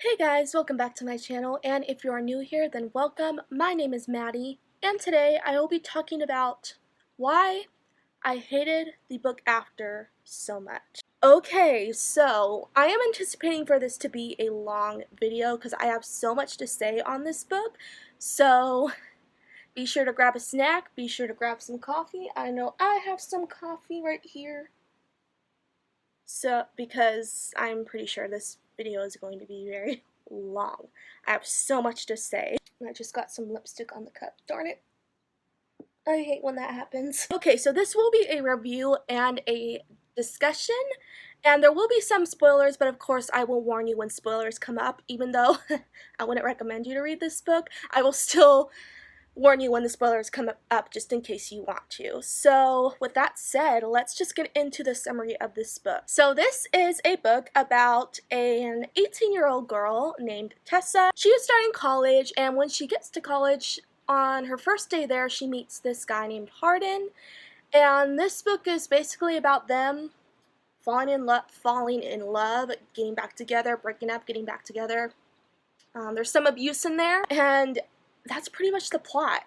Hey guys, welcome back to my channel, and if you are new here, then welcome. My name is Maddie, and today I will be talking about why I hated the book After so much. Okay, so I am anticipating for this to be a long video because I have so much to say on this book, so be sure to grab a snack, be sure to grab some coffee. I know I have some coffee right here. So, because I'm pretty sure this video is going to be very long. I have so much to say. I just got some lipstick on the cup. Darn it. I hate when that happens. Okay, so this will be a review and a discussion, and there will be some spoilers, but of course I will warn you when spoilers come up. Even though I wouldn't recommend you to read this book, I will still warn you when the spoilers come up just in case you want to. So with that said, let's just get into the summary of this book. So this is a book about an 18-year-old girl named Tessa. She is starting college, and when she gets to college, on her first day there, she meets this guy named Hardin, and this book is basically about them falling in love, getting back together, breaking up, getting back together. There's some abuse in there, and that's pretty much the plot.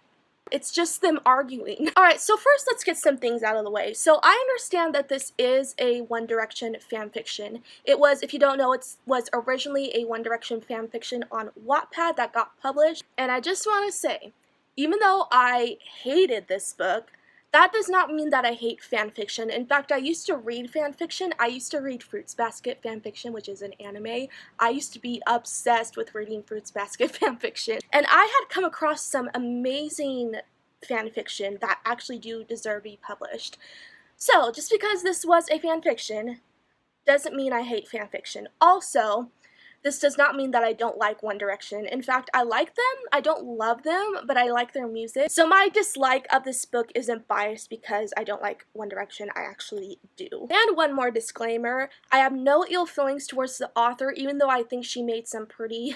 It's just them arguing. Alright, so first let's get some things out of the way. So I understand that this is a One Direction fanfiction. It was, if you don't know, it was originally a One Direction fanfiction on Wattpad that got published. And I just want to say, even though I hated this book, that does not mean that I hate fanfiction. In fact, I used to read fanfiction. I used to read Fruits Basket fanfiction, which is an anime. I used to be obsessed with reading Fruits Basket fanfiction. And I had come across some amazing fanfiction that actually do deserve to be published. So, just because this was a fanfiction doesn't mean I hate fanfiction. Also, this does not mean that I don't like One Direction. In fact, I like them. I don't love them, but I like their music. So my dislike of this book isn't biased because I don't like One Direction. I actually do. And one more disclaimer. I have no ill feelings towards the author, even though I think she made some pretty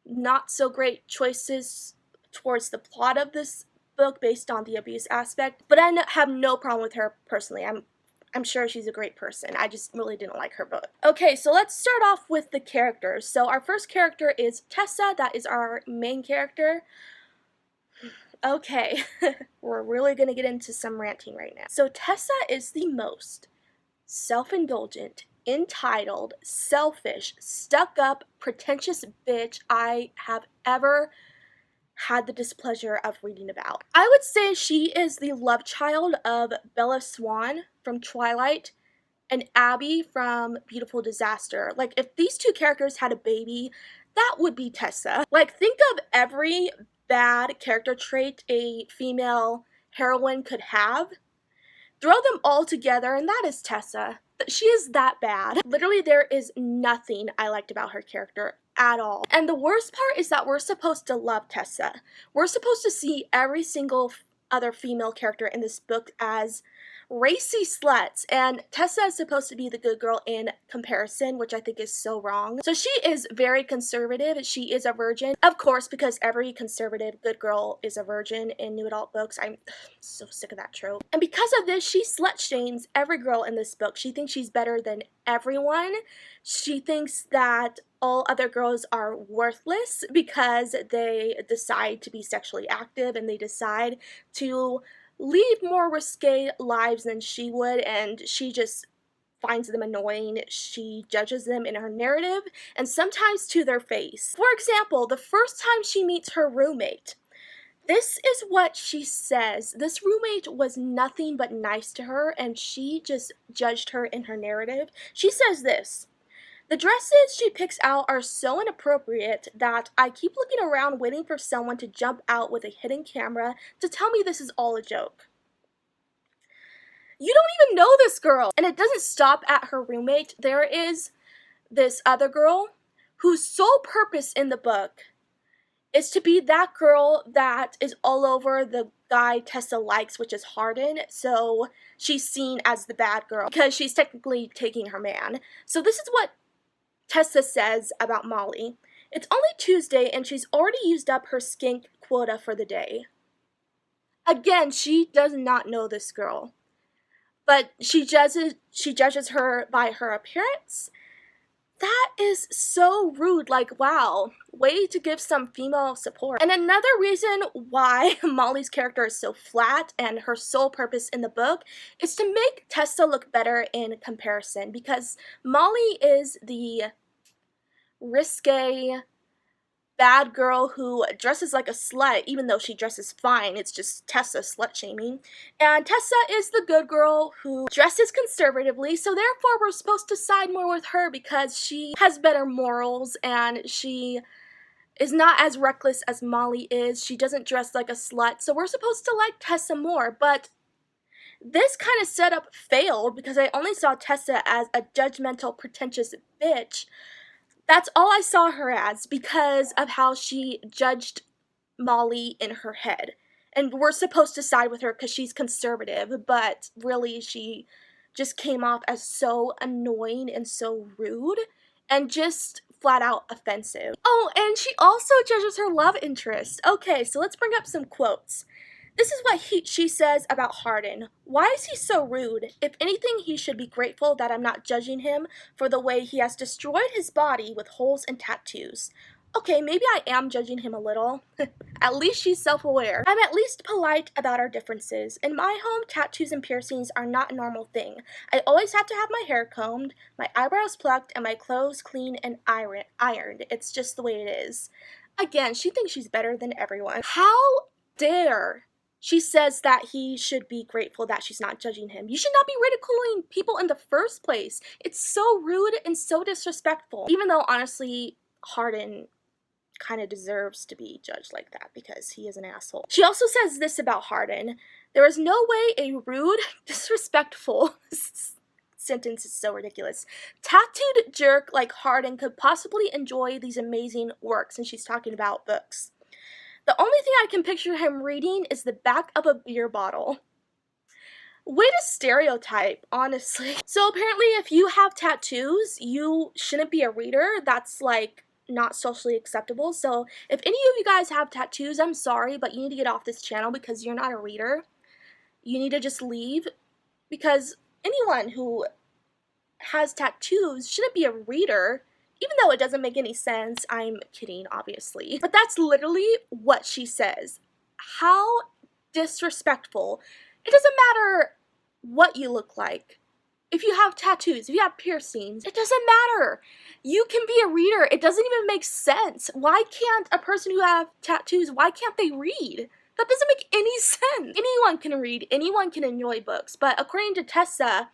not so great choices towards the plot of this book based on the abuse aspect. But I have no problem with her personally. I'm sure she's a great person. I just really didn't like her book. Okay, so let's start off with the characters. So our first character is Tessa. That is our main character. Okay, we're really gonna get into some ranting right now. So Tessa is the most self-indulgent, entitled, selfish, stuck-up, pretentious bitch I have ever had the displeasure of reading about. I would say she is the love child of Bella Swan from Twilight and Abby from Beautiful Disaster. Like, if these two characters had a baby, that would be Tessa. Like, think of every bad character trait a female heroine could have. Throw them all together, and that is Tessa. She is that bad. Literally, there is nothing I liked about her character at all. And the worst part is that we're supposed to love Tessa. We're supposed to see every single other female character in this book as racy sluts, and Tessa is supposed to be the good girl in comparison, which I think is so wrong. So she is very conservative. She is a virgin, of course, because every conservative good girl is a virgin in new adult books. I'm so sick of that trope. And because of this, she slut shames every girl in this book. She thinks she's better than everyone. She thinks that all other girls are worthless because they decide to be sexually active and they decide to lead more risque lives than she would, and she just finds them annoying. She judges them in her narrative, and sometimes to their face. For example, the first time she meets her roommate, this is what she says. This roommate was nothing but nice to her, and she just judged her in her narrative. She says this: "The dresses she picks out are so inappropriate that I keep looking around waiting for someone to jump out with a hidden camera to tell me this is all a joke." You don't even know this girl! And it doesn't stop at her roommate. There is this other girl whose sole purpose in the book is to be that girl that is all over the guy Tessa likes, which is Hardin. So she's seen as the bad girl because she's technically taking her man. So this is what Tessa says about Molly. "It's only Tuesday and she's already used up her skink quota for the day." Again, she does not know this girl, but she judges her by her appearance, That is so rude. Like, wow, way to give some female support. And another reason why Molly's character is so flat and her sole purpose in the book is to make Tessa look better in comparison, because Molly is the risque bad girl who dresses like a slut even though she dresses fine. It's just Tessa slut shaming. And Tessa is the good girl who dresses conservatively, so therefore we're supposed to side more with her because she has better morals and she is not as reckless as Molly is. She doesn't dress like a slut, so we're supposed to like Tessa more. But this kind of setup failed because I only saw Tessa as a judgmental, pretentious bitch. That's all I saw her as because of how she judged Molly in her head. And we're supposed to side with her because she's conservative, but really she just came off as so annoying and so rude and just flat out offensive. Oh, and she also judges her love interest. Okay, so let's bring up some quotes. This is what she says about Hardin. Why is he so rude? If anything, he should be grateful that I'm not judging him for the way he has destroyed his body with holes and tattoos. Okay, maybe I am judging him a little. At least she's self-aware. I'm at least polite about our differences. In my home, tattoos and piercings are not a normal thing. I always have to have my hair combed, my eyebrows plucked, and my clothes clean and ironed. It's just the way it is. Again, she thinks she's better than everyone. How dare she says that he should be grateful that she's not judging him. You should not be ridiculing people in the first place. It's so rude and so disrespectful. Even though, honestly, Hardin kind of deserves to be judged like that because he is an asshole. She also says this about Hardin. There is no way a rude, disrespectful sentence is so ridiculous. Tattooed jerk like Hardin could possibly enjoy these amazing works, and she's talking about books. The only thing I can picture him reading is the back of a beer bottle. Way to stereotype, honestly. So apparently if you have tattoos, you shouldn't be a reader. That's like not socially acceptable. So if any of you guys have tattoos, I'm sorry, but you need to get off this channel because you're not a reader. You need to just leave because anyone who has tattoos shouldn't be a reader. Even though it doesn't make any sense, I'm kidding, obviously. But that's literally what she says. How disrespectful. It doesn't matter what you look like. If you have tattoos, if you have piercings, it doesn't matter. You can be a reader. It doesn't even make sense. Why can't a person who have tattoos, why can't they read? That doesn't make any sense. Anyone can read. Anyone can enjoy books. But according to Tessa,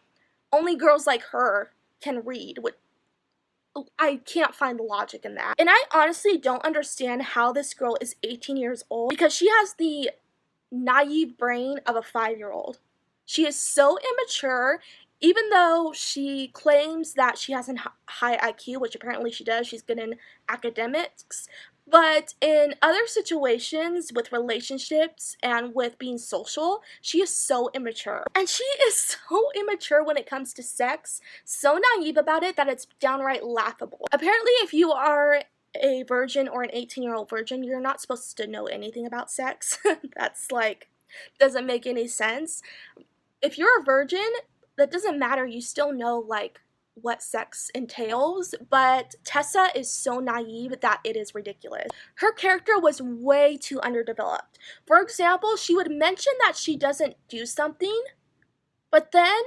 only girls like her can read. I can't find the logic in that. And I honestly don't understand how this girl is 18 years old because she has the naive brain of a 5-year-old. She is so immature, even though she claims that she has a high IQ, which apparently she does. She's good in academics. But in other situations with relationships and with being social, she is so immature. And she is so immature when it comes to sex, so naive about it that it's downright laughable. Apparently, if you are a virgin or an 18-year-old virgin, you're not supposed to know anything about sex. That's like, doesn't make any sense. If you're a virgin, that doesn't matter. You still know like what sex entails, but Tessa is so naive that it is ridiculous. Her character was way too underdeveloped. For example, she would mention that she doesn't do something, but then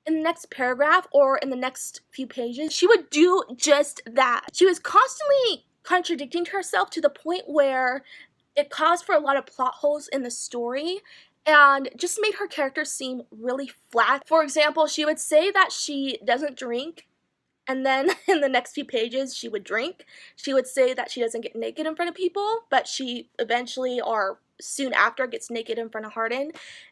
in the next paragraph or in the next few pages, she would do just that. She was constantly contradicting herself to the point where it caused for a lot of plot holes in the story and just made her character seem really flat. For example, she would say that she doesn't drink, and then in the next few pages, she would drink. She would say that she doesn't get naked in front of people, but she eventually or soon after gets naked in front of Hardin.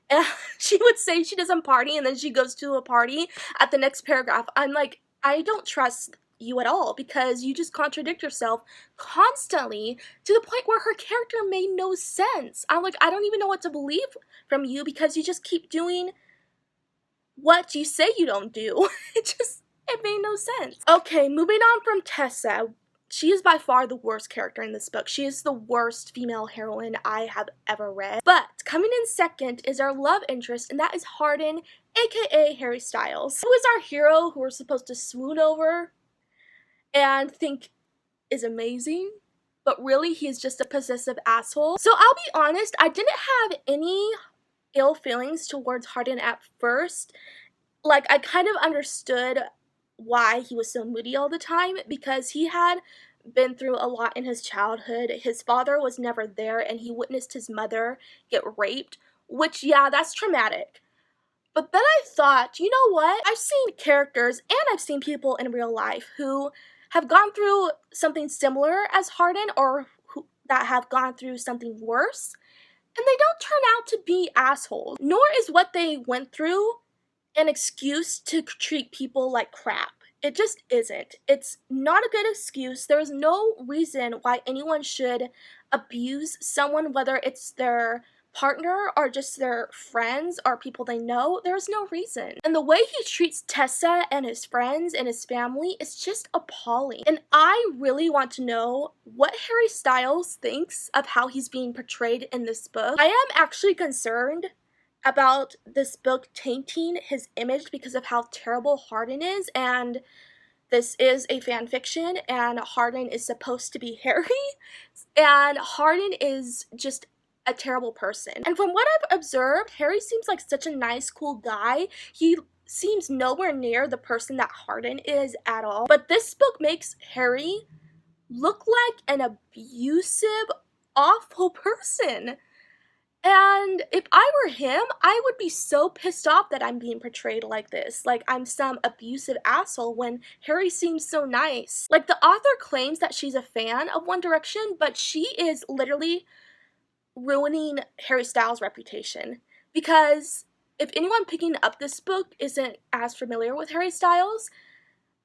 And she would say she doesn't party, and then she goes to a party at the next paragraph. I'm like, I don't trust you at all because you just contradict yourself constantly to the point where her character made no sense. I'm like, I don't even know what to believe from you because you just keep doing what you say you don't do. It made no sense. Okay, moving on from Tessa. She is by far the worst character in this book. She is the worst female heroine I have ever read. But coming in second is our love interest, and that is Hardin, aka Harry Styles, who is our hero who we're supposed to swoon over. and think is amazing, but really he's just a possessive asshole. So I'll be honest, I didn't have any ill feelings towards Hardin at first. Like, I kind of understood why he was so moody all the time, because he had been through a lot in his childhood. His father was never there, and he witnessed his mother get raped, which, yeah, that's traumatic. But then I thought, you know what? I've seen characters and I've seen people in real life who have gone through something similar as Hardin, or that have gone through something worse, and they don't turn out to be assholes. Nor is what they went through an excuse to treat people like crap. It just isn't. It's not a good excuse. There's no reason why anyone should abuse someone, whether it's their partner or just their friends or people they know. There's no reason. And the way he treats Tessa and his friends and his family is just appalling. And I really want to know what Harry Styles thinks of how he's being portrayed in this book. I am actually concerned about this book tainting his image because of how terrible Hardin is, and this is a fan fiction, and Hardin is supposed to be Harry, and Hardin is just a terrible person. And from what I've observed, Harry seems like such a nice, cool guy. He seems nowhere near the person that Hardin is at all. But this book makes Harry look like an abusive, awful person. And if I were him, I would be so pissed off that I'm being portrayed like this. Like I'm some abusive asshole when Harry seems so nice. Like, the author claims that she's a fan of One Direction, but she is literally ruining Harry Styles' reputation. Because if anyone picking up this book isn't as familiar with Harry Styles,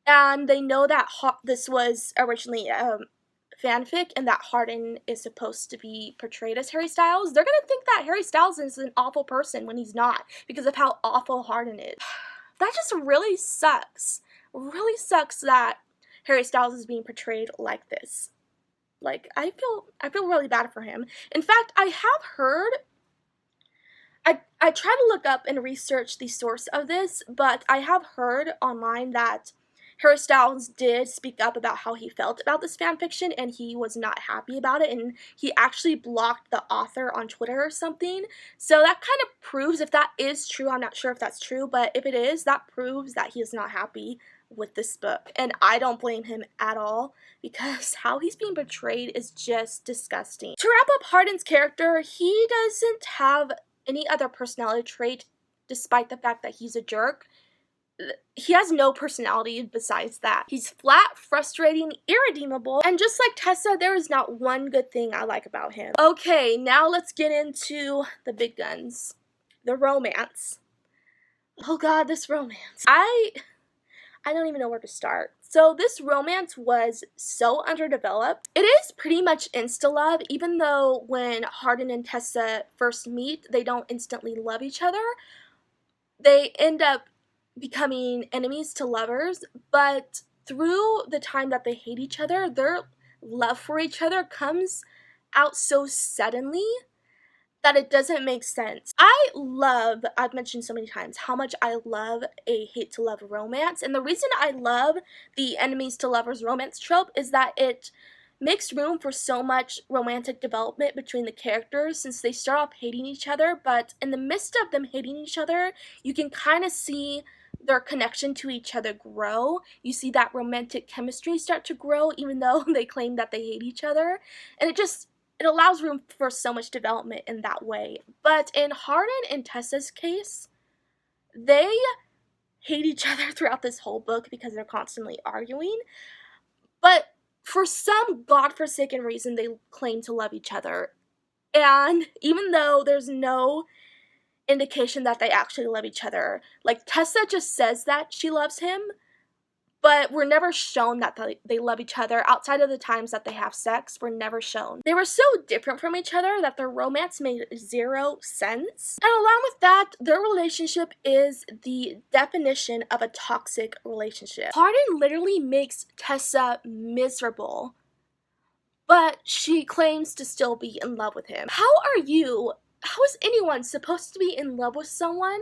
and they know that this was originally fanfic and that Hardin is supposed to be portrayed as Harry Styles, they're gonna think that Harry Styles is an awful person when he's not, because of how awful Hardin is. That just really sucks. Really sucks that Harry Styles is being portrayed like this. Like, I feel really bad for him. In fact, I have heard, I tried to look up and research the source of this, but I have heard online that Harry Styles did speak up about how he felt about this fanfiction, and he was not happy about it, and he actually blocked the author on Twitter or something. So that kind of proves, if that is true, I'm not sure if that's true, but if it is, that proves that he is not happy with this book. And I don't blame him at all, because how he's being portrayed is just disgusting. To wrap up Hardin's character, he doesn't have any other personality trait, despite the fact that he's a jerk. He has no personality besides that. He's flat, frustrating, irredeemable, and just like Tessa, there is not one good thing I like about him. Okay, now let's get into the big guns. The romance. Oh god, this romance. I don't even know where to start. So this romance was so underdeveloped. It is pretty much insta-love, even though when Hardin and Tessa first meet, they don't instantly love each other. They end up becoming enemies to lovers, but through the time that they hate each other, their love for each other comes out so suddenly that it doesn't make sense. I've mentioned so many times how much I love a hate to love romance, and the reason I love the enemies to lovers romance trope is that it makes room for so much romantic development between the characters, since they start off hating each other, but in the midst of them hating each other, you can kind of see their connection to each other grow. You see that romantic chemistry start to grow, even though they claim that they hate each other, and it allows room for so much development in that way. But in Hardin and Tessa's case, they hate each other throughout this whole book because they're constantly arguing, but for some godforsaken reason, they claim to love each other. And even though there's no indication that they actually love each other, like, Tessa just says that she loves him, but we're never shown that they love each other. Outside of the times that they have sex, we're never shown. They were so different from each other that their romance made zero sense. And along with that, their relationship is the definition of a toxic relationship. Hardin literally makes Tessa miserable, but she claims to still be in love with him. How is anyone supposed to be in love with someone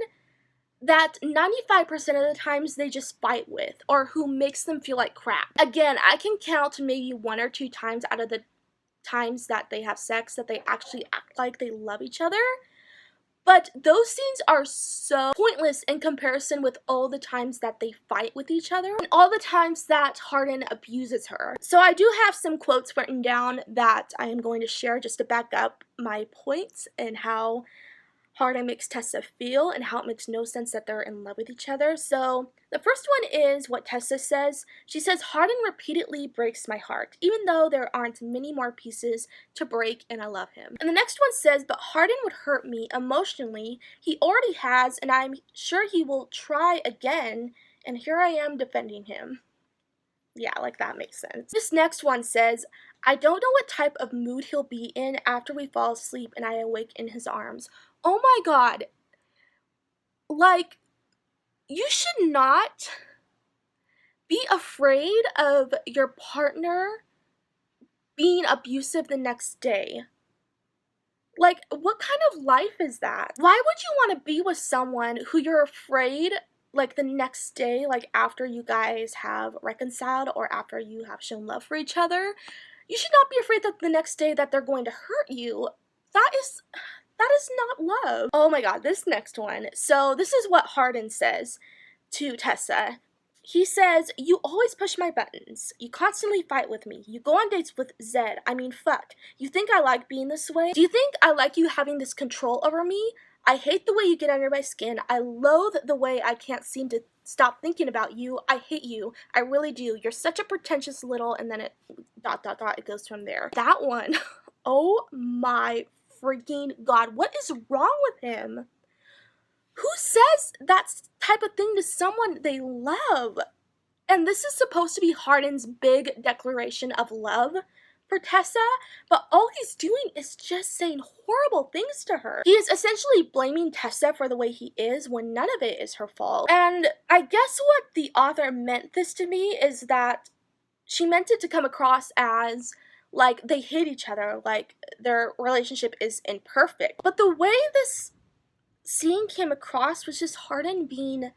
that 95% of the times they just fight with, or who makes them feel like crap. Again, I can count maybe 1 or 2 times out of the times that they have sex that they actually act like they love each other. But those scenes are so pointless in comparison with all the times that they fight with each other and all the times that Hardin abuses her. So I do have some quotes written down that I am going to share just to back up my points and how Hardin makes Tessa feel and how it makes no sense that they're in love with each other. So the first one is what Tessa says. She says, Hardin repeatedly breaks my heart, even though there aren't many more pieces to break and I love him. And the next one says, but Hardin would hurt me emotionally. He already has, and I'm sure he will try again, and here I am defending him. Yeah, like that makes sense. This next one says, I don't know what type of mood he'll be in after we fall asleep and I awake in his arms. Oh my god. Like, you should not be afraid of your partner being abusive the next day. Like, what kind of life is that? Why would you want to be with someone who you're afraid, like, the next day, like, after you guys have reconciled or after you have shown love for each other? You should not be afraid that the next day that they're going to hurt you. That is not love. Oh my god, this next one. So this is what Hardin says to Tessa. He says, you always push my buttons. You constantly fight with me. You go on dates with Zed. I mean, fuck. You think I like being this way? Do you think I like you having this control over me? I hate the way you get under my skin. I loathe the way I can't seem to stop thinking about you. I hate you. I really do. You're such a pretentious little, and then it ... it goes from there. That one. Oh my freaking god. What is wrong with him? Who says that type of thing to someone they love? And this is supposed to be Hardin's big declaration of love for Tessa, but all he's doing is just saying horrible things to her. He is essentially blaming Tessa for the way he is when none of it is her fault. And I guess what the author meant this to me is that she meant it to come across as like they hate each other, like their relationship is imperfect. But the way this scene came across was just Hardin being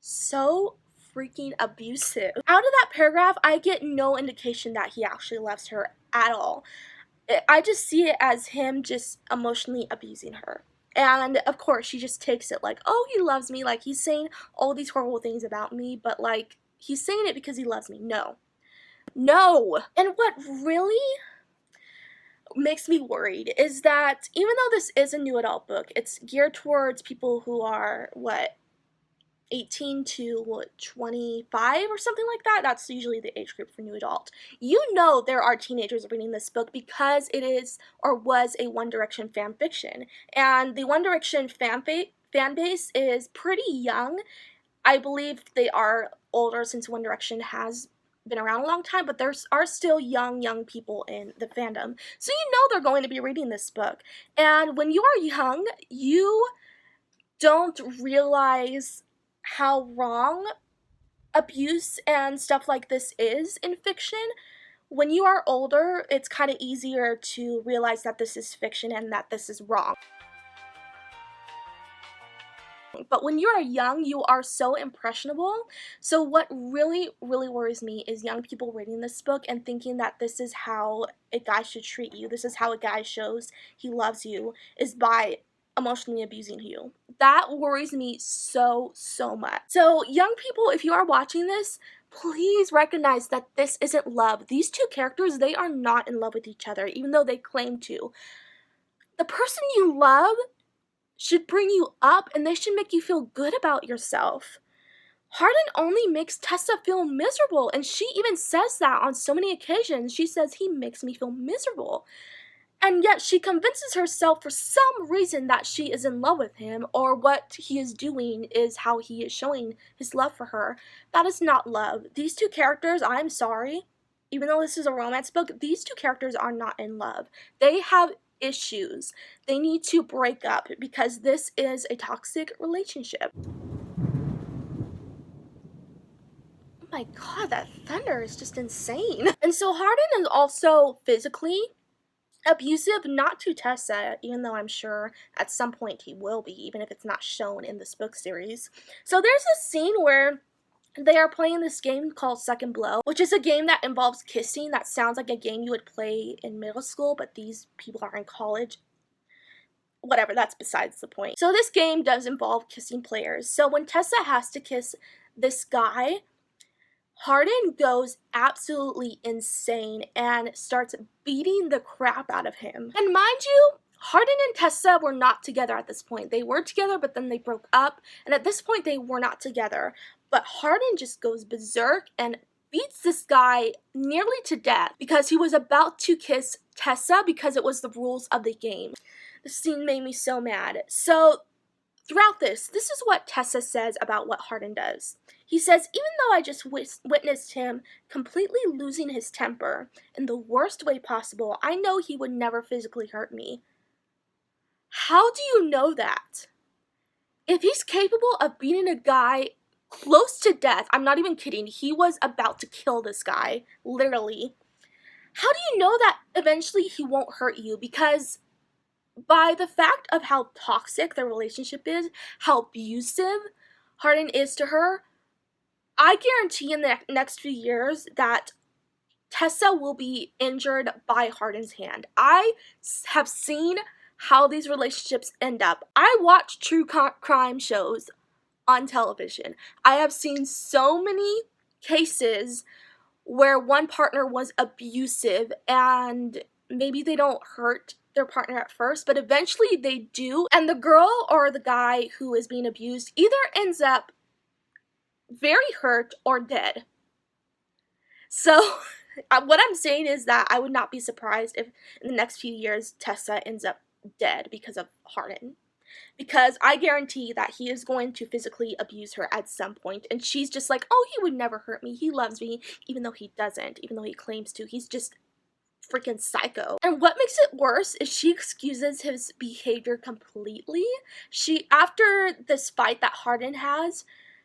so freaking abusive. Out of that paragraph, I get no indication that he actually loves her at all. I just see it as him just emotionally abusing her. And of course, she just takes it like, oh, he loves me, like he's saying all these horrible things about me, but like he's saying it because he loves me. No. No. And what really makes me worried is that even though this is a new adult book, it's geared towards people who are, 18 to 25 or something like that. That's usually the age group for new adult. You know there are teenagers reading this book because it is or was a One Direction fan fiction. And the One Direction fan base is pretty young. I believe they are older since One Direction has been around a long time, but there are still young people in the fandom. So you know they're going to be reading this book. And when you are young, you don't realize how wrong abuse and stuff like this is in fiction. When you are older, it's kind of easier to realize that this is fiction and that this is wrong. But when you are young, you are so impressionable. So what really worries me is young people reading this book and thinking that this is how a guy should treat you. This is how a guy shows he loves you, is by emotionally abusing you. That worries me so much. So young people, if you are watching this, please recognize that this isn't love. These two characters, they are not in love with each other, even though they claim to. The person you love should bring you up, and they should make you feel good about yourself. Hardin only makes Tessa feel miserable, and she even says that on so many occasions. She says, he makes me feel miserable. And yet she convinces herself for some reason that she is in love with him, or what he is doing is how he is showing his love for her. That is not love. These two characters, I'm sorry, even though this is a romance book, these two characters are not in love. They have issues. They need to break up because this is a toxic relationship. Oh my god, that thunder is just insane. And so Hardin is also physically abusive, not to Tessa, even though I'm sure at some point he will be, even if it's not shown in this book series. So there's a scene where they are playing this game called Second Blow, which is a game that involves kissing. That sounds like a game you would play in middle school, but these people are in college. Whatever, that's besides the point. So this game does involve kissing players. So when Tessa has to kiss this guy, Hardin goes absolutely insane and starts beating the crap out of him. And mind you, Hardin and Tessa were not together at this point. They were together, but then they broke up, and at this point they were not together. But Hardin just goes berserk and beats this guy nearly to death because he was about to kiss Tessa because it was the rules of the game. The scene made me so mad. So throughout this is what Tessa says about what Hardin does. He says, even though I just witnessed him completely losing his temper in the worst way possible, I know he would never physically hurt me. How do you know that? If he's capable of beating a guy close to death, I'm not even kidding, he was about to kill this guy, literally. How do you know that eventually he won't hurt you? Because by the fact of how toxic their relationship is, how abusive Hardin is to her, I guarantee in the next few years that Tessa will be injured by Hardin's hand. I have seen how these relationships end up. I watch true crime shows on television. I have seen so many cases where one partner was abusive and maybe they don't hurt their partner at first, but eventually they do, and the girl or the guy who is being abused either ends up very hurt or dead. So what I'm saying is that I would not be surprised if in the next few years Tessa ends up dead because of Hardin. Because I guarantee that he is going to physically abuse her at some point, and she's just like, oh, he would never hurt me, he loves me, even though he doesn't, even though he claims to. He's just freaking psycho. And what makes it worse is she excuses his behavior completely. After this fight that Hardin has,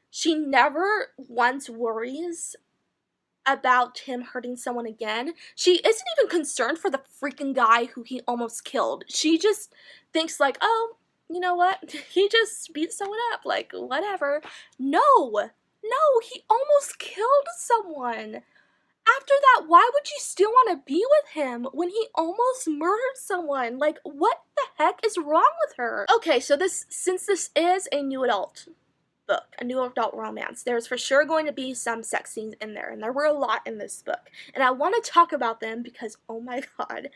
she never once worries about him hurting someone again. She isn't even concerned for the freaking guy who he almost killed. She just thinks like, oh, you know what? He just beat someone up, like, whatever. No, he almost killed someone. After that, why would you still want to be with him when he almost murdered someone? Like, what the heck is wrong with her? Okay, so since this is a new adult book, a new adult romance, there's for sure going to be some sex scenes in there, and there were a lot in this book. And I want to talk about them because, oh my god,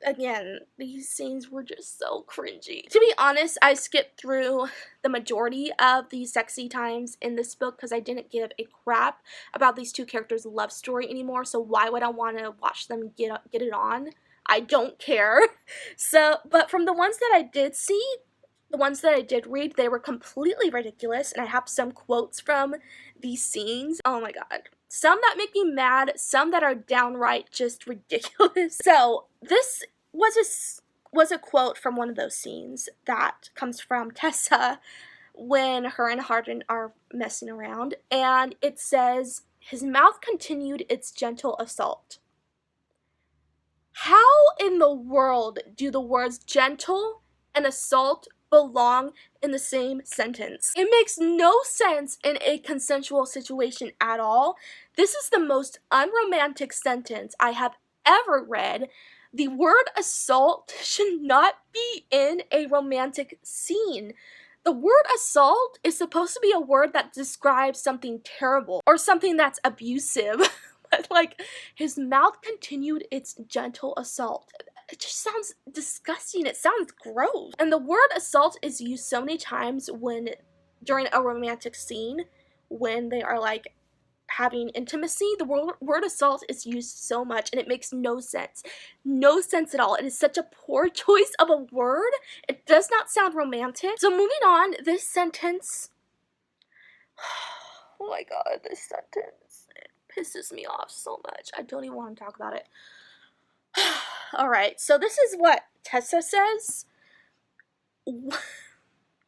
again, these scenes were just so cringy. To be honest, I skipped through the majority of the sexy times in this book because I didn't give a crap about these two characters' love story anymore, so why would I want to watch them get it on? I don't care. So, but from the ones that I did see, the ones that I did read, they were completely ridiculous, and I have some quotes from these scenes. Oh my god. Some that make me mad, some that are downright just ridiculous. So, this was a quote from one of those scenes that comes from Tessa when her and Hardin are messing around, and it says, his mouth continued its gentle assault. How in the world do the words gentle and assault belong in the same sentence? It makes no sense in a consensual situation at all. This is the most unromantic sentence I have ever read. The word assault should not be in a romantic scene. The word assault is supposed to be a word that describes something terrible or something that's abusive. But like, his mouth continued its gentle assault. It just sounds disgusting. It sounds gross. And the word assault is used so many times during a romantic scene, when they are like having intimacy. The word assault is used so much, and it makes no sense. No sense at all. It is such a poor choice of a word. It does not sound romantic. So moving on, this sentence, oh my god, this sentence, it pisses me off so much. I don't even want to talk about it. Alright, so this is what Tessa says.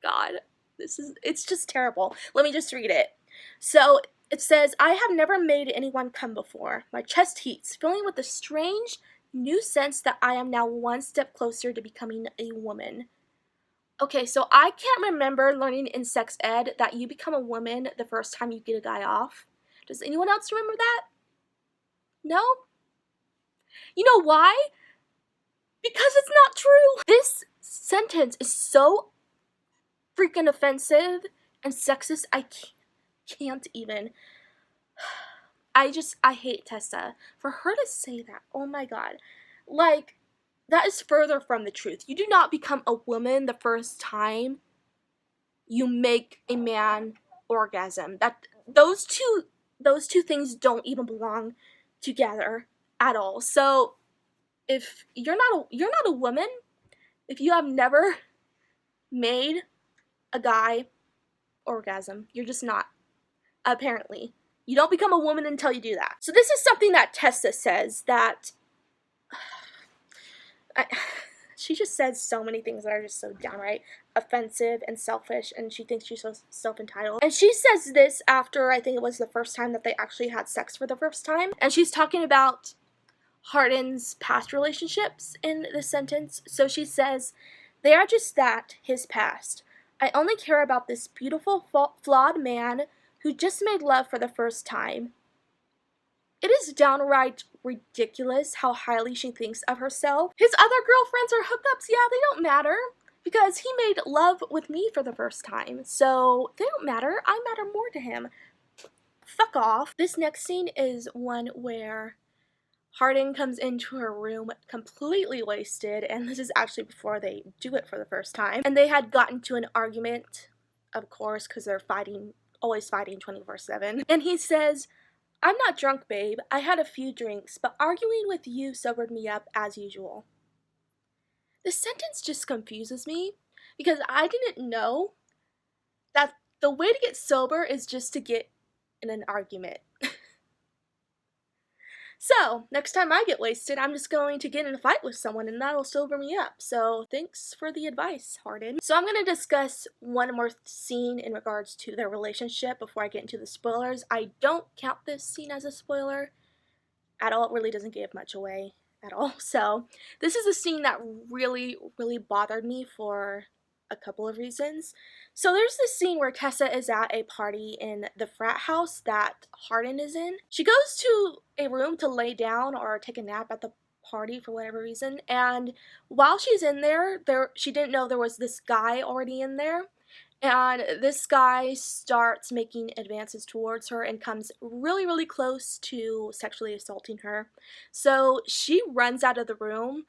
God, it's just terrible. Let me just read it. So, It says, I have never made anyone come before. My chest heats, filling with a strange new sense that I am now one step closer to becoming a woman. Okay, so I can't remember learning in sex ed that you become a woman the first time you get a guy off. Does anyone else remember that? No? You know why? Because it's not true. This sentence is so freaking offensive and sexist, I can't even. I hate Tessa. For her to say that, oh my god. Like, that is further from the truth. You do not become a woman the first time you make a man orgasm. Those two things don't even belong together at all. So if you're not a woman, if you have never made a guy orgasm, you're just not. Apparently, you don't become a woman until you do that. So this is something that Tessa says that she just says so many things that are just so downright offensive and selfish, and she thinks she's so self-entitled. And she says this after, I think it was the first time that they actually had sex for the first time, and she's talking about Hardin's past relationships in this sentence. So she says, they are just that, his past. I only care about this beautiful, flawed man who just made love for the first time. It is downright ridiculous how highly she thinks of herself. His other girlfriends or hookups, yeah, they don't matter, because he made love with me for the first time, so they don't matter. I matter more to him. Fuck off. This next scene is one where Hardin comes into her room completely wasted, and this is actually before they do it for the first time, and they had gotten to an argument, of course, because they're always fighting 24/7, and he says, I'm not drunk, babe. I had a few drinks, but arguing with you sobered me up as usual. This sentence just confuses me because I didn't know that the way to get sober is just to get in an argument. So, next time I get wasted, I'm just going to get in a fight with someone and that'll sober me up. So, thanks for the advice, Hardin. So, I'm going to discuss one more scene in regards to their relationship before I get into the spoilers. I don't count this scene as a spoiler at all. It really doesn't give much away at all. So, this is a scene that really, really bothered me for a couple of reasons. So there's this scene where Tessa is at a party in the frat house that Hardin is in. She goes to a room to lay down or take a nap at the party for whatever reason, and while she's in there, she didn't know there was this guy already in there, and this guy starts making advances towards her and comes really, really close to sexually assaulting her. So she runs out of the room,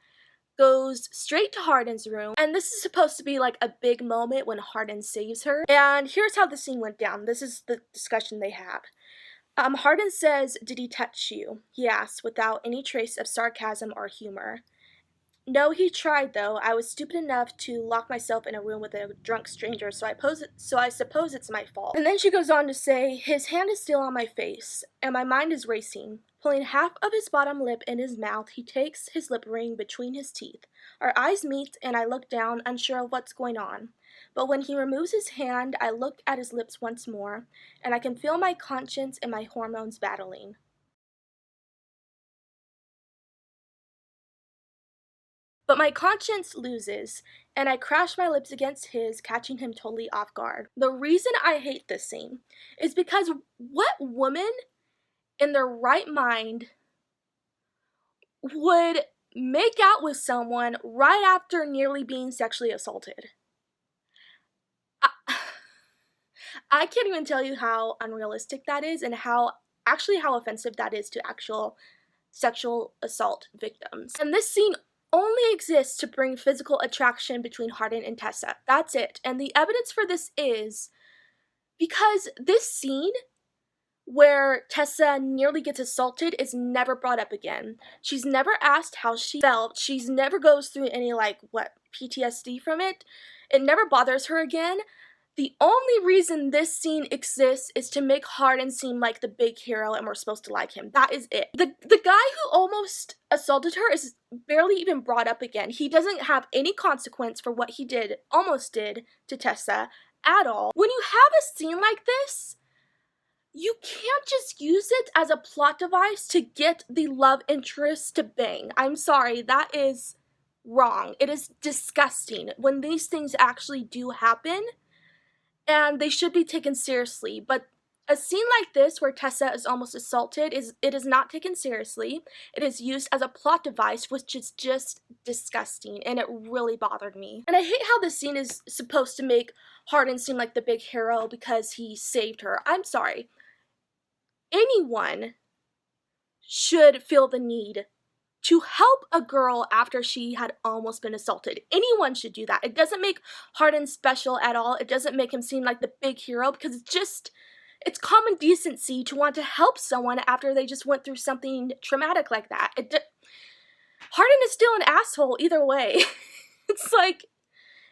goes straight to Hardin's room, and this is supposed to be like a big moment when Hardin saves her. And here's how the scene went down. This is the discussion they have. Hardin says, did he touch you? He asks, without any trace of sarcasm or humor. No, he tried, though. I was stupid enough to lock myself in a room with a drunk stranger, so I suppose it's my fault. And then she goes on to say, his hand is still on my face, and my mind is racing. Pulling half of his bottom lip in his mouth, he takes his lip ring between his teeth. Our eyes meet, and I look down, unsure of what's going on. But when he removes his hand, I look at his lips once more, and I can feel my conscience and my hormones battling. But my conscience loses, and I crash my lips against his, catching him totally off guard. The reason I hate this scene is because what woman in their right mind would make out with someone right after nearly being sexually assaulted? I can't even tell you how unrealistic that is and how offensive that is to actual sexual assault victims. And this scene only exists to bring physical attraction between Hardin and Tessa. That's it. And the evidence for this is because this scene where Tessa nearly gets assaulted is never brought up again. She's never asked how she felt. She's never goes through any PTSD from it. It never bothers her again. The only reason this scene exists is to make Hardin seem like the big hero and we're supposed to like him. That is it. The guy who almost assaulted her is barely even brought up again. He doesn't have any consequence for what he almost did to Tessa at all. When you have a scene like this, you can't just use it as a plot device to get the love interest to bang. I'm sorry, that is wrong. It is disgusting when these things actually do happen, and they should be taken seriously. But a scene like this where Tessa is almost assaulted is not taken seriously. It is used as a plot device, which is just disgusting, and it really bothered me. And I hate how this scene is supposed to make Hardin seem like the big hero because he saved her. I'm sorry. Anyone should feel the need to help a girl after she had almost been assaulted. Anyone should do that. It doesn't make Hardin special at all. It doesn't make him seem like the big hero, because it's common decency to want to help someone after they just went through something traumatic like that. Hardin is still an asshole either way. It's like,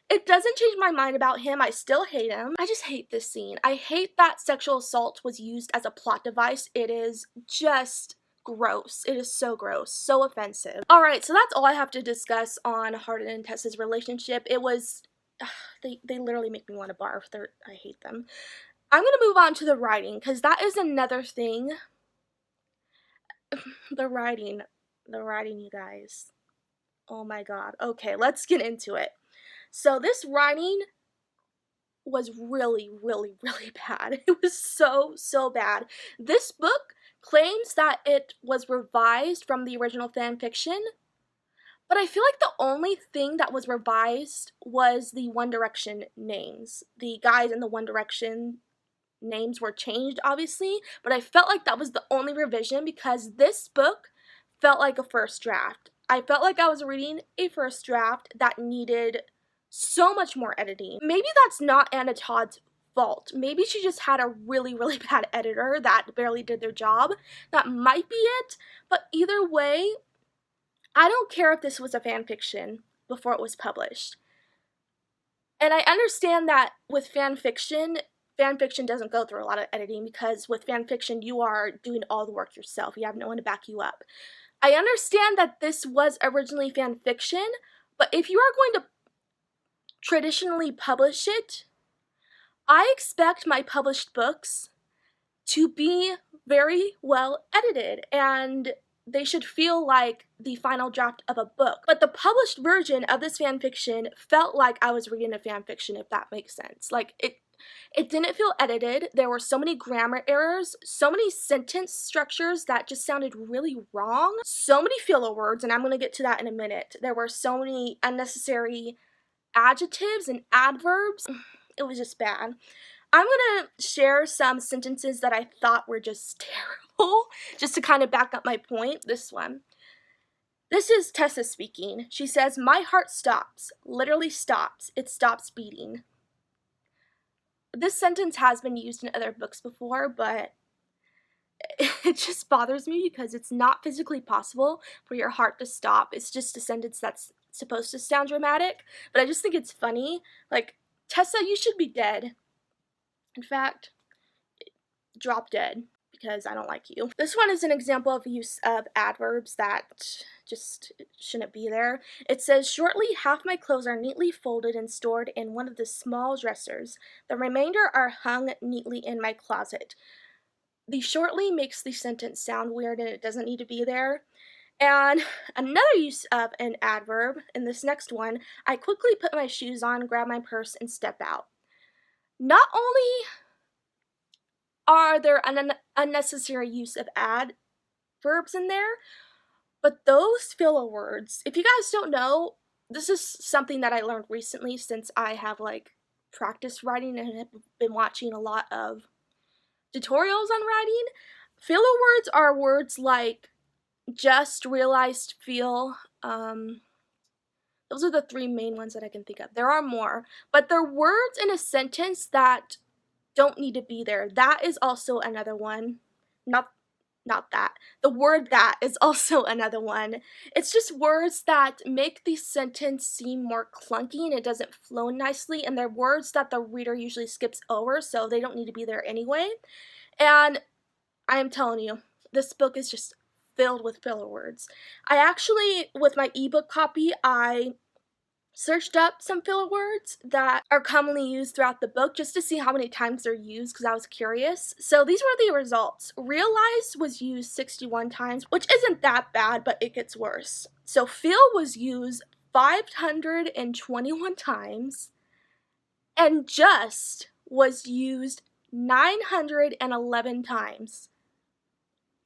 it doesn't change my mind about him. I still hate him. I just hate this scene. I hate that sexual assault was used as a plot device. It is just gross. It is so gross. So offensive. Alright, so that's all I have to discuss on Hardin and Tessa's relationship. It was... They literally make me want to barf. I hate them. I'm going to move on to the writing, because that is another thing. The writing, you guys. Oh my god. Okay, let's get into it. So this writing was really, really, really bad. It was so bad. This book claims that it was revised from the original fan fiction, but I feel like the only thing that was revised was the One Direction names. The guys in the One Direction names were changed, obviously, but I felt like that was the only revision because this book felt like a first draft. I felt like I was reading a first draft that needed so much more editing. Maybe that's not Anna Todd's fault. Maybe she just had a really, really bad editor that barely did their job. That might be it, but either way, I don't care if this was a fan fiction before it was published. And I understand that with fan fiction doesn't go through a lot of editing because with fan fiction, you are doing all the work yourself. You have no one to back you up. I understand that this was originally fan fiction, but if you are going to traditionally publish it, I expect my published books to be very well edited, and they should feel like the final draft of a book. But the published version of this fanfiction felt like I was reading a fanfiction, if that makes sense. Like, it didn't feel edited. There were so many grammar errors, so many sentence structures that just sounded really wrong, so many filler words, and I'm going to get to that in a minute. There were so many unnecessary adjectives and adverbs. It was just bad. I'm going to share some sentences that I thought were just terrible, just to kind of back up my point. This one. This is Tessa speaking. She says, "My heart stops. Literally stops. It stops beating." This sentence has been used in other books before, but it just bothers me because it's not physically possible for your heart to stop. It's just a sentence that's supposed to sound dramatic, but I just think it's funny. Like, Tessa, you should be dead. In fact, drop dead, because I don't like you. This one is an example of use of adverbs that just shouldn't be there. It says, "Shortly, half my clothes are neatly folded and stored in one of the small dressers. The remainder are hung neatly in my closet." The shortly makes the sentence sound weird and it doesn't need to be there. And another use of an adverb in this next one, "I quickly put my shoes on, grab my purse, and step out." Not only are there unnecessary use of adverbs in there, but those filler words, if you guys don't know, this is something that I learned recently since I have like practiced writing and have been watching a lot of tutorials on writing. Filler words are words like just, realized, feel. Those are the three main ones that I can think of. There are more, but they're words in a sentence that don't need to be there. That is also another one. Not that. The word "that" is also another one. It's just words that make the sentence seem more clunky and it doesn't flow nicely, and they're words that the reader usually skips over, so they don't need to be there anyway. And I am telling you, this book is just filled with filler words. I actually, with my ebook copy, I searched up some filler words that are commonly used throughout the book just to see how many times they're used because I was curious. So these were the results. Realize was used 61 times, which isn't that bad, but it gets worse. So feel was used 521 times, and just was used 911 times.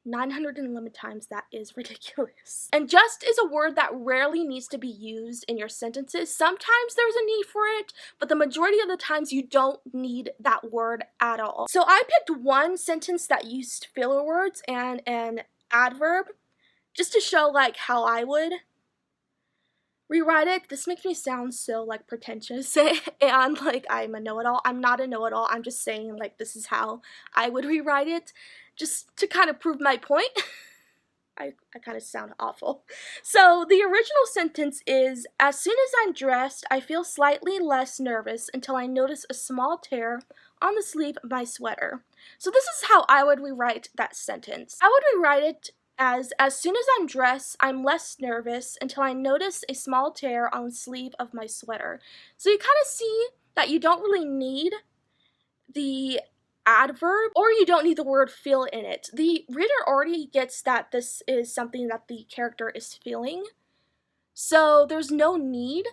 911 times, that is ridiculous. And just is a word that rarely needs to be used in your sentences. Sometimes there's a need for it, but the majority of the times you don't need that word at all. So I picked one sentence that used filler words and an adverb just to show like how I would rewrite it. This makes me sound so like pretentious and like I'm a know-it-all. I'm not a know-it-all. I'm just saying like this is how I would rewrite it just to kind of prove my point. I kind of sound awful. So the original sentence is, as soon as I'm dressed, I feel slightly less nervous until I notice a small tear on the sleeve of my sweater. So this is how I would rewrite that sentence. I would rewrite it as soon as I'm dressed, I'm less nervous until I notice a small tear on the sleeve of my sweater. So you kind of see that you don't really need the adverb, or you don't need the word feel in it. The reader already gets that this is something that the character is feeling, so there's no need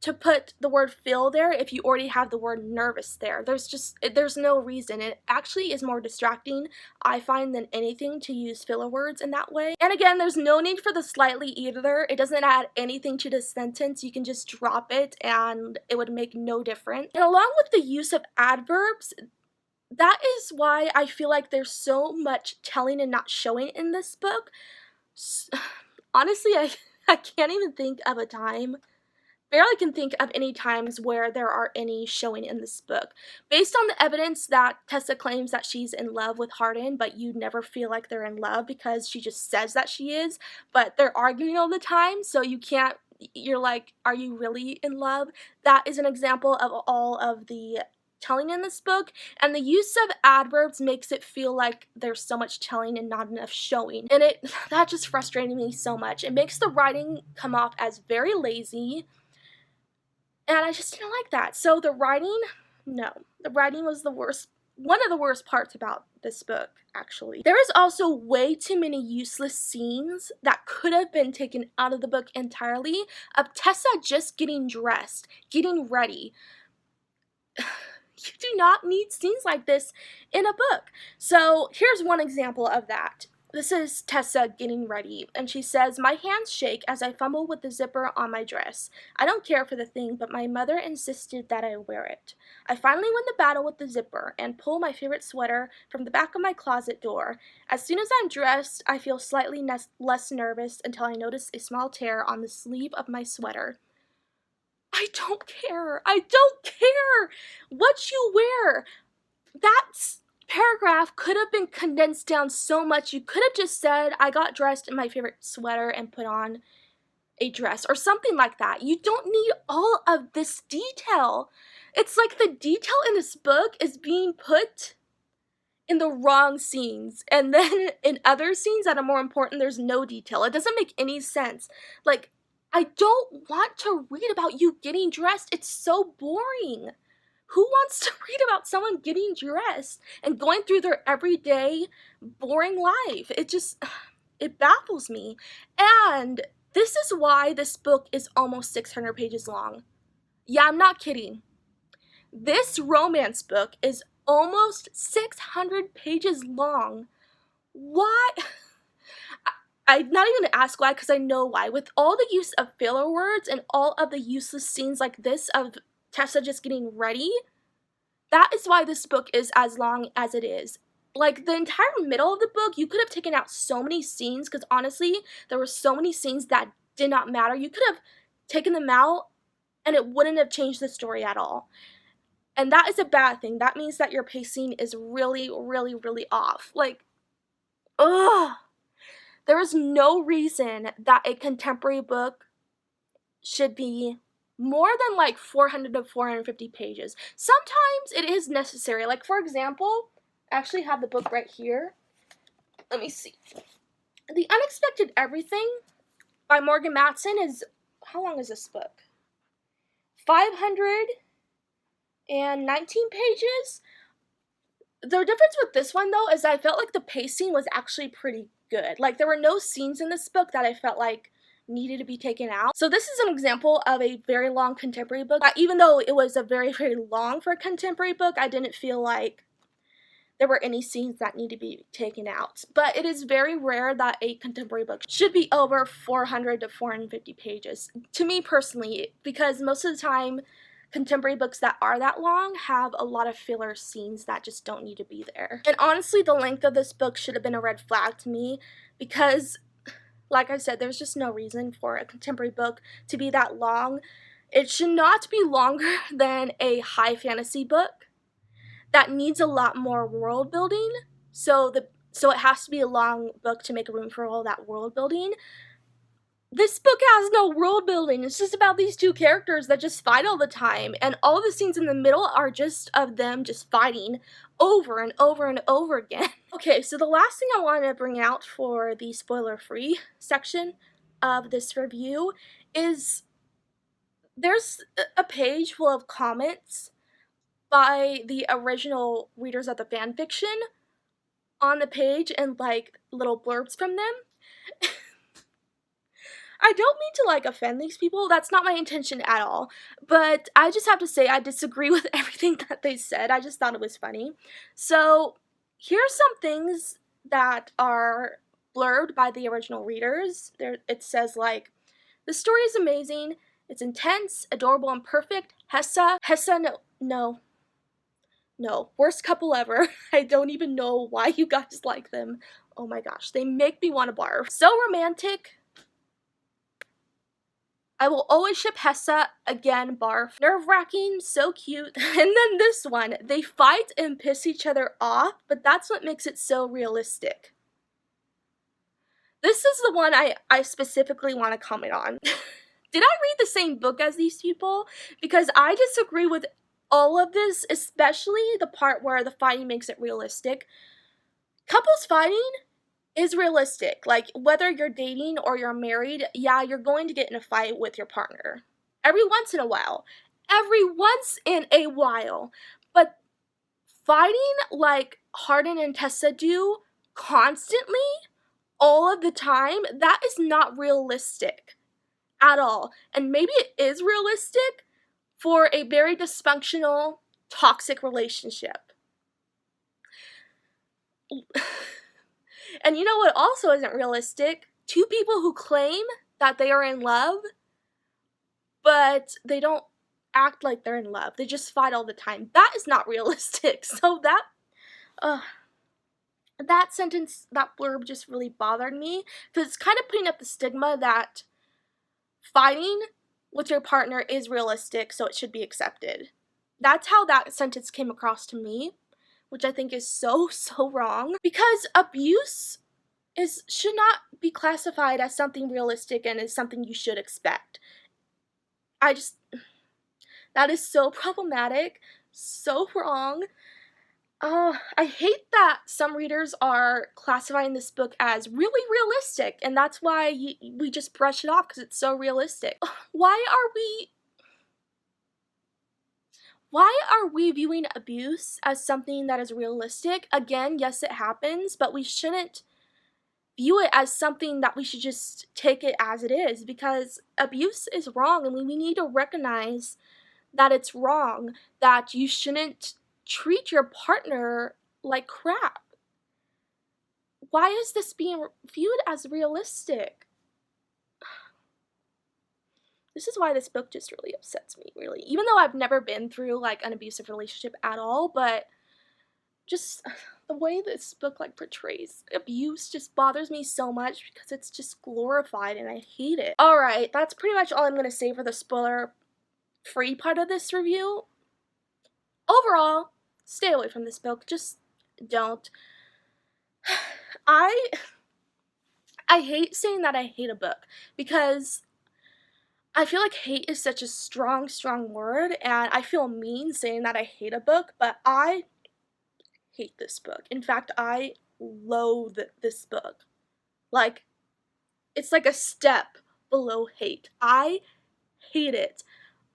to put the word feel there if you already have the word nervous there. There's no reason. It actually is more distracting, I find, than anything to use filler words in that way. And again, there's no need for the slightly either. It doesn't add anything to the sentence. You can just drop it and it would make no difference. And along with the use of adverbs, that is why I feel like there's so much telling and not showing in this book. Honestly, I can't even think of a time, barely can think of any times where there are any showing in this book. Based on the evidence that Tessa claims that she's in love with Hardin, but you never feel like they're in love because she just says that she is, but they're arguing all the time, so you're like, are you really in love? That is an example of all of the telling in this book, and the use of adverbs makes it feel like there's so much telling and not enough showing, and that just frustrated me so much. It makes the writing come off as very lazy, and I just didn't like that. So the writing was the worst, one of the worst parts about this book, actually. There is also way too many useless scenes that could have been taken out of the book entirely, of Tessa just getting dressed, getting ready. You do not need scenes like this in a book. So here's one example of that. This is Tessa getting ready, and she says, "My hands shake as I fumble with the zipper on my dress. I don't care for the thing, but my mother insisted that I wear it. I finally win the battle with the zipper and pull my favorite sweater from the back of my closet door. As soon as I'm dressed, I feel slightly less nervous until I notice a small tear on the sleeve of my sweater." I don't care. I don't care what you wear. That paragraph could have been condensed down so much. You could have just said, I got dressed in my favorite sweater and put on a dress or something like that. You don't need all of this detail. It's like the detail in this book is being put in the wrong scenes, and then in other scenes that are more important, there's no detail. It doesn't make any sense. Like, I don't want to read about you getting dressed. It's so boring. Who wants to read about someone getting dressed and going through their everyday boring life? It baffles me. And this is why this book is almost 600 pages long. Yeah, I'm not kidding. This romance book is almost 600 pages long. Why? I'm not even going to ask why, because I know why. With all the use of filler words and all of the useless scenes like this of Tessa just getting ready, that is why this book is as long as it is. Like, the entire middle of the book, you could have taken out so many scenes, because honestly, there were so many scenes that did not matter. You could have taken them out, and it wouldn't have changed the story at all. And that is a bad thing. That means that your pacing is really, really, really off. Like, ugh. There is no reason that a contemporary book should be more than like 400 to 450 pages. Sometimes it is necessary. Like, for example, I actually have the book right here. Let me see. The Unexpected Everything by Morgan Matson is, how long is this book? 519 pages. The difference with this one, though, is I felt like the pacing was actually pretty good. Like, there were no scenes in this book that I felt like needed to be taken out. So this is an example of a very long contemporary book. Even though it was a very, very long for a contemporary book, I didn't feel like there were any scenes that need to be taken out. But it is very rare that a contemporary book should be over 400 to 450 pages, to me personally, because most of the time, contemporary books that are that long have a lot of filler scenes that just don't need to be there. And honestly, the length of this book should have been a red flag to me, because, like I said, there's just no reason for a contemporary book to be that long. It should not be longer than a high fantasy book that needs a lot more world building, so it has to be a long book to make room for all that world building. This book has no world building. It's just about these two characters that just fight all the time, and all the scenes in the middle are just of them just fighting over and over and over again. Okay, so the last thing I wanted to bring out for the spoiler-free section of this review is there's a page full of comments by the original readers of the fanfiction on the page and like little blurbs from them. I don't mean to like offend these people, that's not my intention at all, but I just have to say I disagree with everything that they said. I just thought it was funny. So here's some things that are blurbed by the original readers. It says like, the story is amazing, it's intense, adorable, and perfect. Hessa, no, worst couple ever. I don't even know why you guys like them. Oh my gosh, they make me want to barf. So romantic. I will always ship Hessa, again, barf. Nerve-wracking, so cute. And then this one, they fight and piss each other off, but that's what makes it so realistic. This is the one I specifically want to comment on. Did I read the same book as these people? Because I disagree with all of this, especially the part where the fighting makes it realistic. Couples fighting is realistic. Like, whether you're dating or you're married, yeah, you're going to get in a fight with your partner. Every once in a while. Every once in a while. But fighting like Hardin and Tessa do constantly, all of the time, that is not realistic at all. And maybe it is realistic for a very dysfunctional, toxic relationship. And you know what also isn't realistic? Two people who claim that they are in love, but they don't act like they're in love. They just fight all the time. That is not realistic. So that sentence, that blurb just really bothered me, because it's kind of putting up the stigma that fighting with your partner is realistic, so it should be accepted. That's how that sentence came across to me, which I think is so wrong, because abuse should not be classified as something realistic and is something you should expect. That is so problematic, so wrong. I hate that some readers are classifying this book as really realistic, and that's why we just brush it off because it's so realistic. Why are we viewing abuse as something that is realistic? Again, yes, it happens, but we shouldn't view it as something that we should just take it as it is, because abuse is wrong, and we need to recognize that it's wrong, that you shouldn't treat your partner like crap. Why is this being viewed as realistic? This is why this book just really upsets me, really. Even though I've never been through like an abusive relationship at all, but just the way this book like portrays abuse just bothers me so much, because it's just glorified and I hate it. Alright, that's pretty much all I'm going to say for the spoiler-free part of this review. Overall, stay away from this book. Just don't. I hate saying that I hate a book, because I feel like hate is such a strong word, and I feel mean saying that I hate a book, but I hate this book. In fact, I loathe this book. Like, it's like a step below hate. I hate it.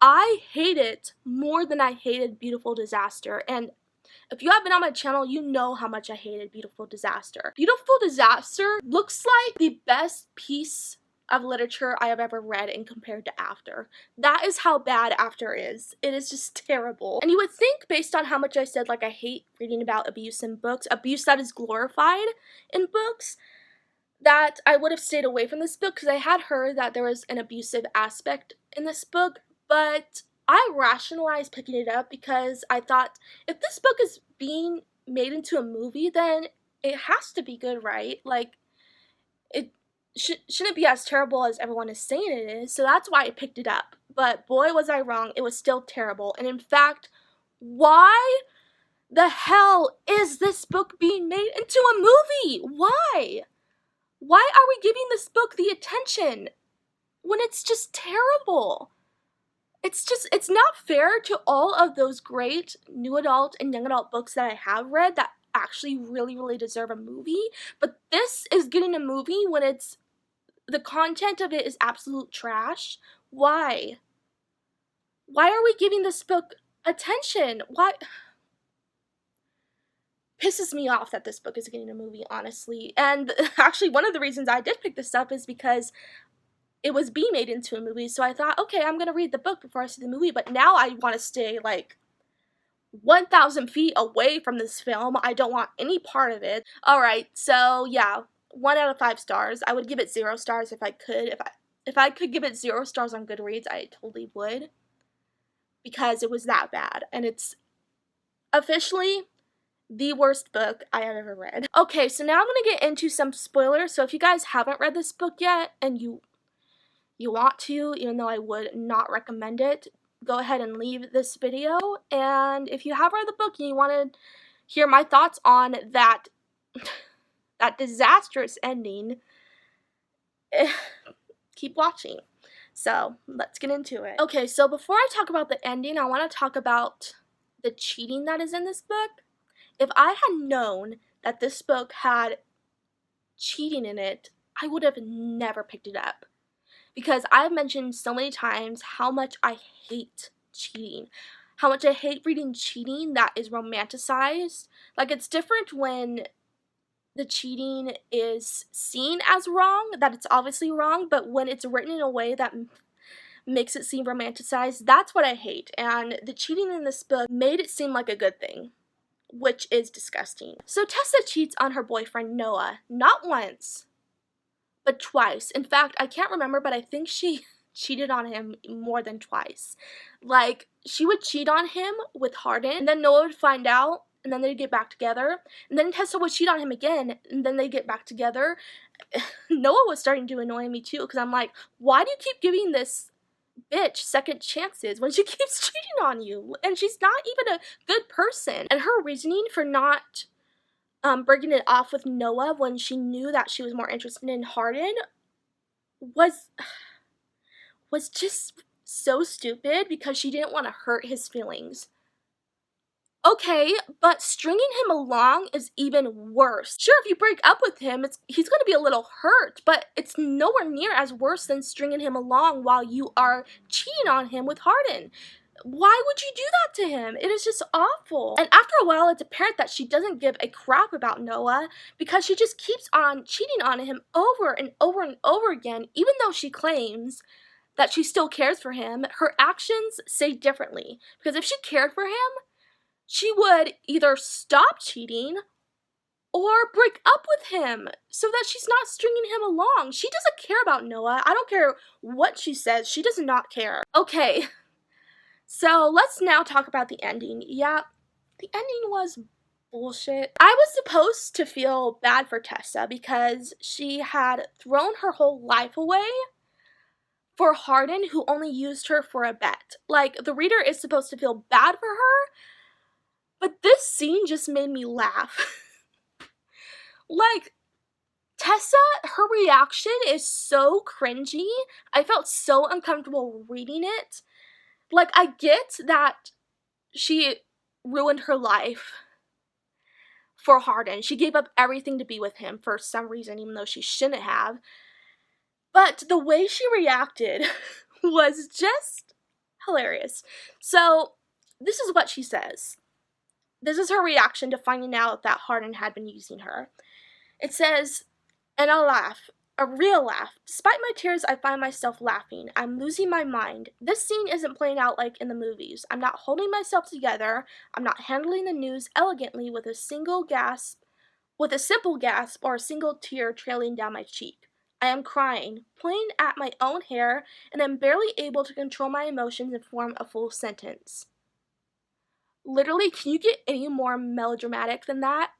I hate it more than I hated Beautiful Disaster, and if you have been on my channel, you know how much I hated Beautiful Disaster. Beautiful Disaster looks like the best piece of literature I have ever read and compared to After. That is how bad After is. It is just terrible. And you would think, based on how much I said, like, I hate reading about abuse in books, abuse that is glorified in books, that I would have stayed away from this book because I had heard that there was an abusive aspect in this book, but I rationalized picking it up because I thought, if this book is being made into a movie, then it has to be good, right? Like, it shouldn't be as terrible as everyone is saying it is, so that's why I picked it up. But boy, was I wrong. It was still terrible. And in fact, why the hell is this book being made into a movie? Why? Why are we giving this book the attention when it's just terrible? It's not fair to all of those great new adult and young adult books that I have read that actually really, really deserve a movie. But this is getting a movie when the content of it is absolute trash. Why? Why are we giving this book attention? Why? Pisses me off that this book is getting a movie, honestly. And actually, one of the reasons I did pick this up is because it was being made into a movie, so I thought, okay, I'm gonna read the book before I see the movie, but now I want to stay, like, 1,000 feet away from this film. I don't want any part of it. Alright, so, yeah, 1 out of 5 stars. I would give it 0 stars if I could. If I could give it 0 stars on Goodreads, I totally would, because it was that bad, and it's officially the worst book I have ever read. Okay, so now I'm gonna get into some spoilers, so if you guys haven't read this book yet, and you want to, even though I would not recommend it, go ahead and leave this video. And if you have read the book and you want to hear my thoughts on that disastrous ending, keep watching. So let's get into it. Okay, so before I talk about the ending, I want to talk about the cheating that is in this book. If I had known that this book had cheating in it, I would have never picked it up. Because I've mentioned so many times how much I hate cheating. How much I hate reading cheating that is romanticized. Like, it's different when the cheating is seen as wrong, that it's obviously wrong, but when it's written in a way that makes it seem romanticized, that's what I hate. And the cheating in this book made it seem like a good thing, which is disgusting. So Tessa cheats on her boyfriend Noah, not once, but twice. In fact, I can't remember, but I think she cheated on him more than twice. Like, she would cheat on him with Hardin, and then Noah would find out, and then they'd get back together. And then Tessa would cheat on him again, and then they'd get back together. Noah was starting to annoy me too, because I'm like, why do you keep giving this bitch second chances when she keeps cheating on you? And she's not even a good person. And her reasoning for not breaking it off with Noah when she knew that she was more interested in Hardin was just so stupid, because she didn't want to hurt his feelings. Okay, but stringing him along is even worse. Sure, if you break up with him, he's going to be a little hurt, but it's nowhere near as worse than stringing him along while you are cheating on him with Hardin. Why would you do that to him? It is just awful. And after a while, it's apparent that she doesn't give a crap about Noah, because she just keeps on cheating on him over and over and over again, even though she claims that she still cares for him. Her actions say differently, because if she cared for him, she would either stop cheating or break up with him so that she's not stringing him along. She doesn't care about Noah. I don't care what she says. She does not care. Okay. So let's now talk about the ending. Yeah, the ending was bullshit. I was supposed to feel bad for Tessa because she had thrown her whole life away for Hardin, who only used her for a bet. Like, the reader is supposed to feel bad for her, but this scene just made me laugh. Like, Tessa, her reaction is so cringy. I felt so uncomfortable reading it. Like, I get that she ruined her life for Hardin. She gave up everything to be with him for some reason, even though she shouldn't have. But the way she reacted was just Hilarious. So, this is what she says. This is her reaction to finding out that Hardin had been using her. It says, and I'll laugh. A real laugh. Despite my tears, I find myself laughing. I'm losing my mind. This scene isn't playing out like in the movies. I'm not holding myself together. I'm not handling the news elegantly with a simple gasp or a single tear trailing down my cheek. I am crying, pulling at my own hair, and am barely able to control my emotions and form a full sentence. Literally, can you get any more melodramatic than that?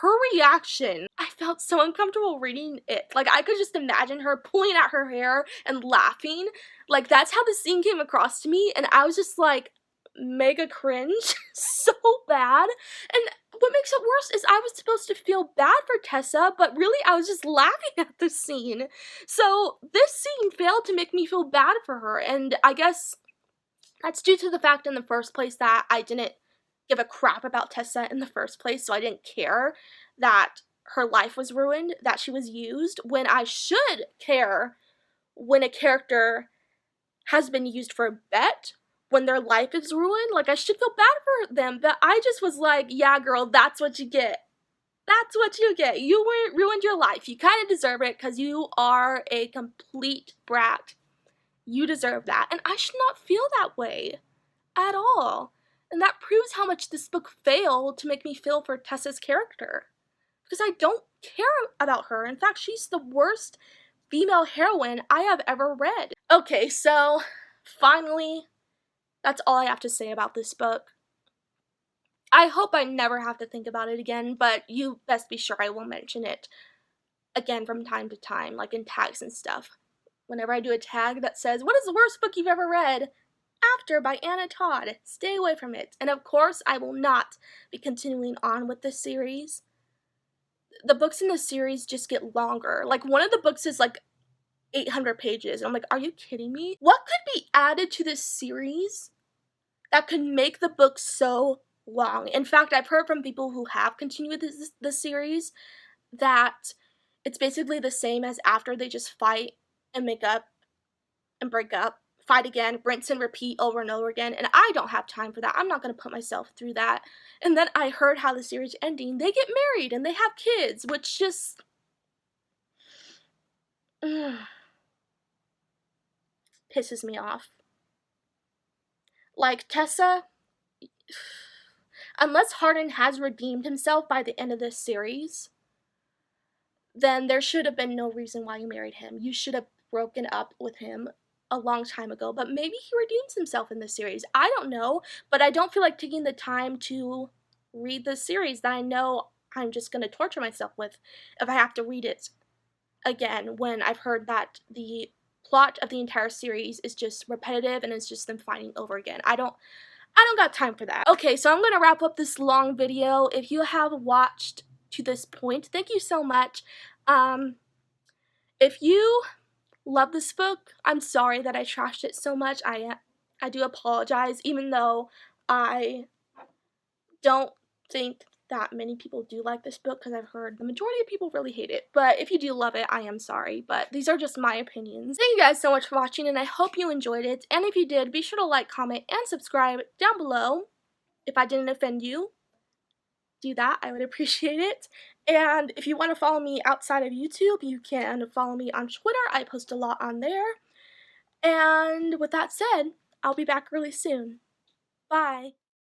Her reaction, I felt so uncomfortable reading it. Like, I could just imagine her pulling at her hair and laughing. Like, that's how the scene came across to me, and I was just like, mega cringe so bad. And what makes it worse is I was supposed to feel bad for Tessa, but really I was just laughing at the scene. So this scene failed to make me feel bad for her, and I guess that's due to the fact in the first place that I didn't give a crap about Tessa in the first place, so I didn't care that her life was ruined, that she was used, when I should care when a character has been used for a bet, when their life is ruined. Like, I should feel bad for them, but I just was like, yeah, girl, that's what you get. That's what you get. You ruined your life. You kind of deserve it because you are a complete brat. You deserve that. And I should not feel that way at all. And that proves how much this book failed to make me feel for Tessa's character. Because I don't care about her. In fact, she's the worst female heroine I have ever read. Okay, so finally, that's all I have to say about this book. I hope I never have to think about it again, but you best be sure I will mention it again from time to time, like in tags and stuff. Whenever I do a tag that says, what is the worst book you've ever read? After by Anna Todd. Stay away from it. And of course, I will not be continuing on with this series. The books in this series just get longer. Like, one of the books is like 800 pages. And I'm like, are you kidding me? What could be added to this series that could make the book so long? In fact, I've heard from people who have continued this series that it's basically the same as After. They just fight and make up and break up, fight again, rinse and repeat over and over again, and I don't have time for that. I'm not going to put myself through that. And then I heard how the series ending, they get married and they have kids, which just pisses me off. Like, Tessa, unless Hardin has redeemed himself by the end of this series, then there should have been no reason why you married him. You should have broken up with him a long time ago, but maybe he redeems himself in this series. I don't know, but I don't feel like taking the time to read the series that I know I'm just going to torture myself with if I have to read it again when I've heard that the plot of the entire series is just repetitive and it's just them fighting over again. I don't got time for that. Okay, so I'm going to wrap up this long video. If you have watched to this point, thank you so much. If you love this book, I'm sorry that I trashed it so much. I do apologize, even though I don't think that many people do like this book, because I've heard the majority of people really hate it. But if you do love it, I am sorry, but these are just my opinions. Thank you guys so much for watching, and I hope you enjoyed it. And if you did, be sure to like, comment, and subscribe down below. If I didn't offend you, do that. I would appreciate it. And if you want to follow me outside of YouTube, you can follow me on Twitter. I post a lot on there. And with that said, I'll be back really soon. Bye.